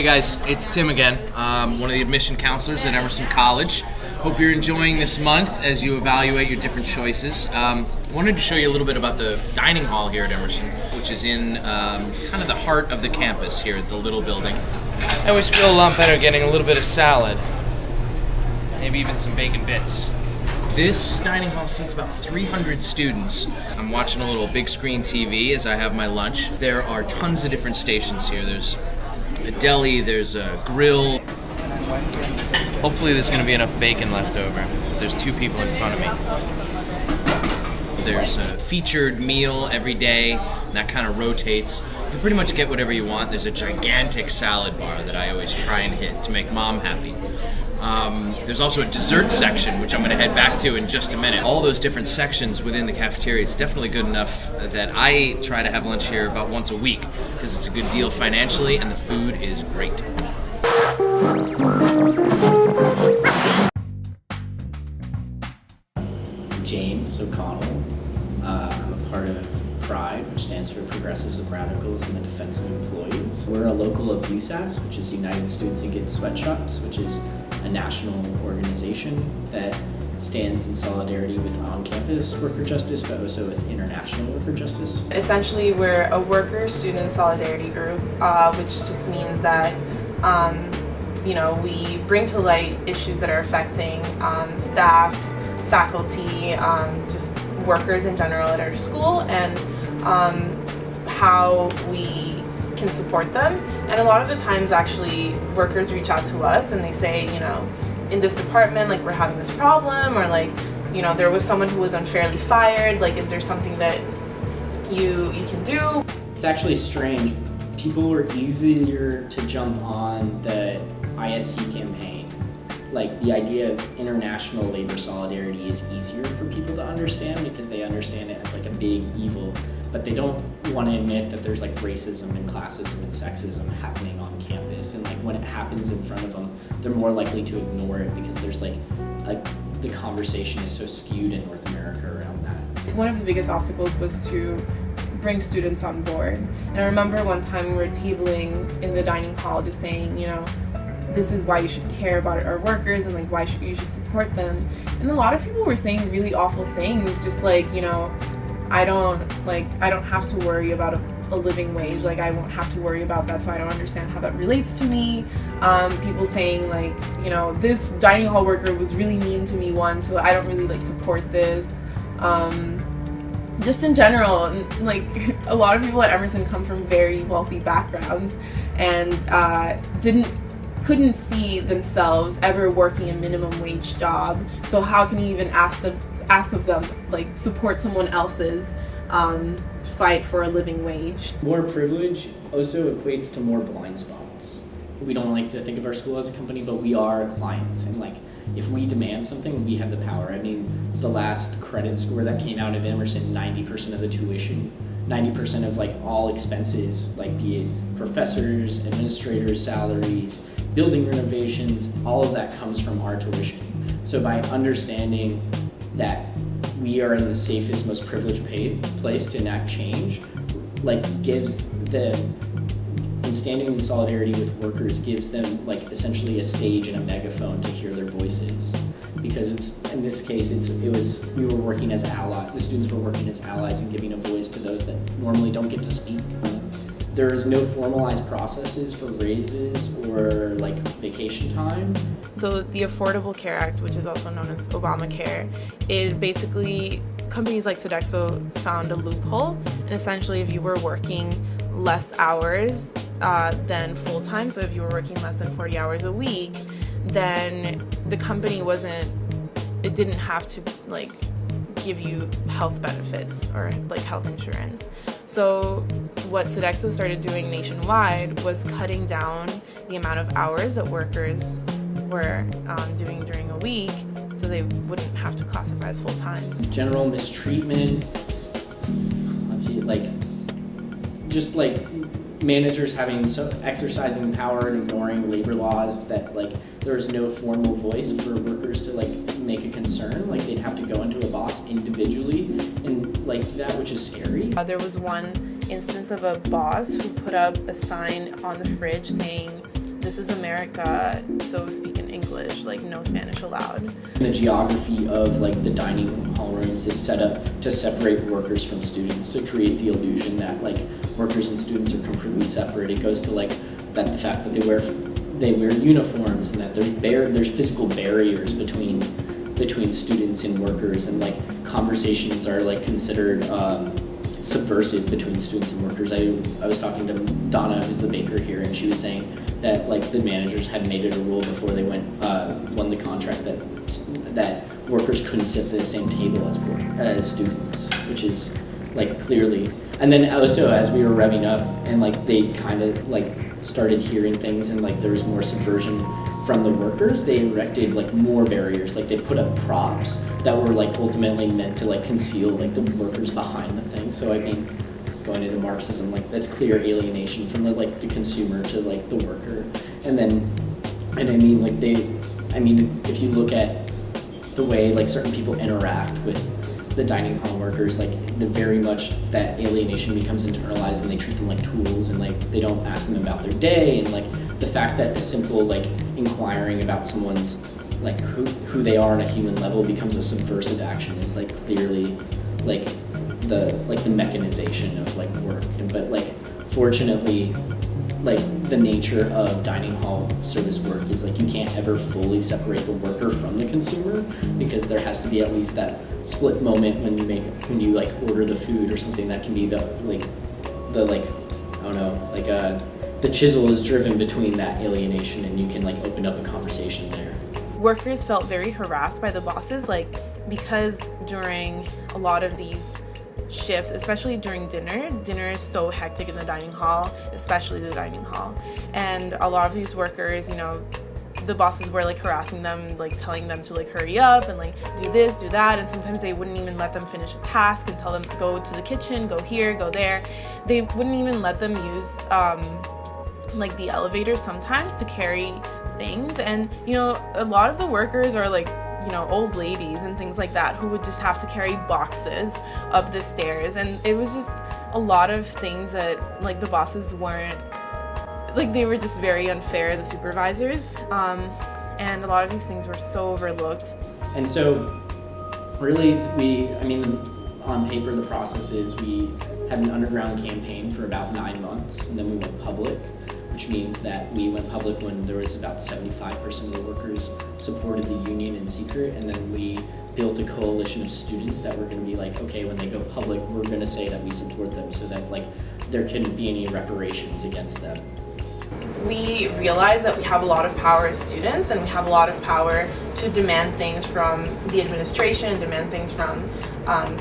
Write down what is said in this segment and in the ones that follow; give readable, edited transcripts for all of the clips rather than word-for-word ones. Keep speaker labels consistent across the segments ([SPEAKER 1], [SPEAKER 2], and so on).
[SPEAKER 1] Hey guys, it's Tim again, one of the admission counselors at Emerson College. Hope you're enjoying this month as you evaluate your different choices. Wanted to show you a little bit about the dining hall here at Emerson, which is in kind of the heart of the campus here at the little building. I always feel a lot better getting a little bit of salad, maybe even some bacon bits. This dining hall seats about 300 students. I'm watching a little big screen TV as I have my lunch. There are tons of different stations here. There's a deli, there's a grill. Hopefully there's going to be enough bacon left over. There's two people in front of me. There's a featured meal every day, and that kind of rotates. You pretty much get whatever you want. There's a gigantic salad bar that I always try and hit to make mom happy. There's also a dessert section, which I'm going to head back to in just a minute. All those different sections within the cafeteria, it's definitely good enough that I try to have lunch here about once a week because it's a good deal financially and the food is great.
[SPEAKER 2] James O'Connell. I'm a part of PRIDE, which stands for Progressives and Radicals in the Defense of Employees. We're a local of USAS, which is United Students Against Sweatshops, which is a national organization that stands in solidarity with on-campus worker justice, but also with international worker justice.
[SPEAKER 3] Essentially, we're a worker-student solidarity group, which just means that we bring to light issues that are affecting staff, faculty, just workers in general at our school, and how we can support them. And a lot of the times actually workers reach out to us and they say, in this department, like, we're having this problem, or like, there was someone who was unfairly fired, like, is there something that you can do?
[SPEAKER 2] It's actually strange. People were easier to jump on the ISC campaign. Like, the idea of international labor solidarity is easier for people to understand because they understand it as like a big evil, but they don't want to admit that there's like racism and classism and sexism happening on campus, and like when it happens in front of them, they're more likely to ignore it because there's like the conversation is so skewed in North America around that.
[SPEAKER 3] One of the biggest obstacles was to bring students on board. And I remember one time we were tabling in the dining hall just saying, this is why you should care about our workers and like why you should support them. And a lot of people were saying really awful things, just like, I don't have to worry about a living wage, like I won't have to worry about that, so I don't understand how that relates to me. People saying like, this dining hall worker was really mean to me once, so I don't really like support this. Just in general, like a lot of people at Emerson come from very wealthy backgrounds and couldn't see themselves ever working a minimum wage job. So how can you even ask of them, like, support someone else's fight for a living wage?
[SPEAKER 2] More privilege also equates to more blind spots. We don't like to think of our school as a company, but we are clients, and like, if we demand something, we have the power. I mean, the last credit score that came out at Emerson, 90% of the tuition, 90% of like all expenses, like be it professors, administrators' salaries, building renovations, all of that comes from our tuition. So by understanding that we are in the safest, most privileged place to enact change, like and standing in solidarity with workers gives them like essentially a stage and a megaphone to hear their voices. Because in this case, we were working as allies, the students were working as allies and giving a voice to those that normally don't get to speak. There is no formalized processes for raises or like vacation time.
[SPEAKER 3] So the Affordable Care Act, which is also known as Obamacare, it basically, companies like Sodexo found a loophole, and essentially if you were working less hours than full-time, so if you were working less than 40 hours a week, then the company didn't have to like give you health benefits or like health insurance. So what Sodexo started doing nationwide was cutting down the amount of hours that workers were doing during a week, so they wouldn't have to classify as full-time.
[SPEAKER 2] General mistreatment, just like managers exercising power and ignoring labor laws, that like there is no formal voice for workers to like make a concern. Like they'd have to go into a boss individually and like that, which is scary.
[SPEAKER 3] There was one instance of a boss who put up a sign on the fridge saying, this is America, so speak in English, like no Spanish allowed.
[SPEAKER 2] The geography of like the dining hall rooms is set up to separate workers from students, to create the illusion that like workers and students are completely separate. It goes to like that the fact that they wear uniforms, and that there's physical barriers between students and workers, and like conversations are like considered subversive between students and workers. I was talking to Donna, who's the baker here, and she was saying that like the managers had made it a rule before they won the contract that workers couldn't sit at the same table as students, which is like clearly. And then also as we were revving up and like they kind of like started hearing things and like there was more subversion from the workers, they erected like more barriers. Like they put up props that were like ultimately meant to like conceal like the workers behind the thing. So I mean, going into Marxism, like that's clear alienation from the consumer to like the worker. And I mean like if you look at the way like certain people interact with the dining hall workers, like the very much that alienation becomes internalized, and they treat them like tools, and like they don't ask them about their day, and like the fact that a simple like inquiring about someone's like who they are on a human level becomes a subversive action is like clearly like the mechanization of like work. But like fortunately, like the nature of dining hall service work is like you can't ever fully separate the worker from the consumer, because there has to be at least that split moment when you like order the food or something, that can be the chisel is driven between that alienation, and you can like open up a conversation there.
[SPEAKER 3] Workers felt very harassed by the bosses, like because during a lot of these shifts, especially during dinner is so hectic in the dining hall, especially the dining hall. And a lot of these workers, you know, the bosses were like harassing them, like telling them to like hurry up and like do this, do that, and sometimes they wouldn't even let them finish a task and tell them go to the kitchen, go here, go there. They wouldn't even let them use like the elevator sometimes to carry things. And you know, a lot of the workers are like, you know, old ladies and things like that who would just have to carry boxes up the stairs, and it was just a lot of things that like the bosses weren't like, they were just very unfair, the supervisors, and a lot of these things were so overlooked.
[SPEAKER 2] And so really on paper the process is we had an underground campaign for about 9 months, and then we went public, which means that we went public when there was about 75% of the workers supported the union in secret, and then we built a coalition of students that were going to be like, okay, when they go public, we're going to say that we support them, so that like there couldn't be any reparations against them.
[SPEAKER 3] We realize that we have a lot of power as students, and we have a lot of power to demand things from the administration, demand things from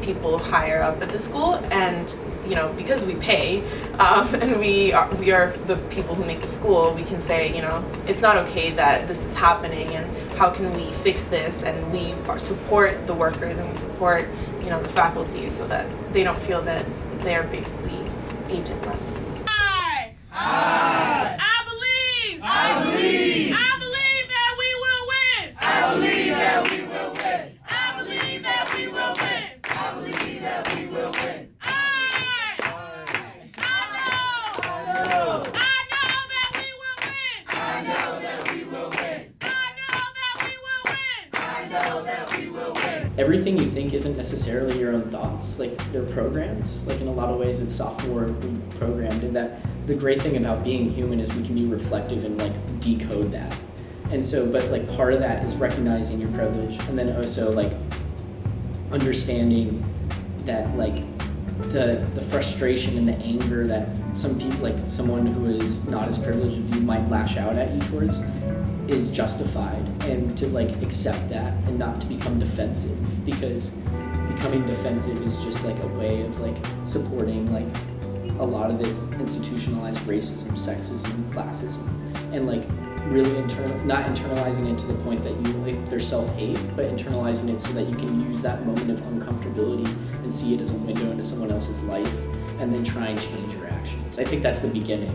[SPEAKER 3] people higher up at the school. And you know, because we pay and we are the people who make the school, we can say, you know, it's not okay that this is happening, and how can we fix this? And we support the workers, and we support, you know, the faculty, so that they don't feel that they're basically agentless.
[SPEAKER 4] I believe that we will win. I believe that we will win. I believe that we will win. I believe that we will win. I know that we will win. I know that we will win. I know that we will win. I know that we will win.
[SPEAKER 2] Everything you think isn't necessarily your own thoughts. Like, they're programs. Like, in a lot of ways, it's software programmed, and that the great thing about being human is we can be reflective and like decode that. And so, but like part of that is recognizing your privilege, and then also like understanding that like the frustration and the anger that some people, like someone who is not as privileged as you, might lash out at you towards, is justified, and to like accept that and not to become defensive, because becoming defensive is just like a way of like supporting like a lot of this institutionalized racism, sexism, classism, and like really not internalizing it to the point that you like their self-hate, but internalizing it so that you can use that moment of uncomfortability and see it as a window into someone else's life, and then try and change your actions. I think that's the beginning.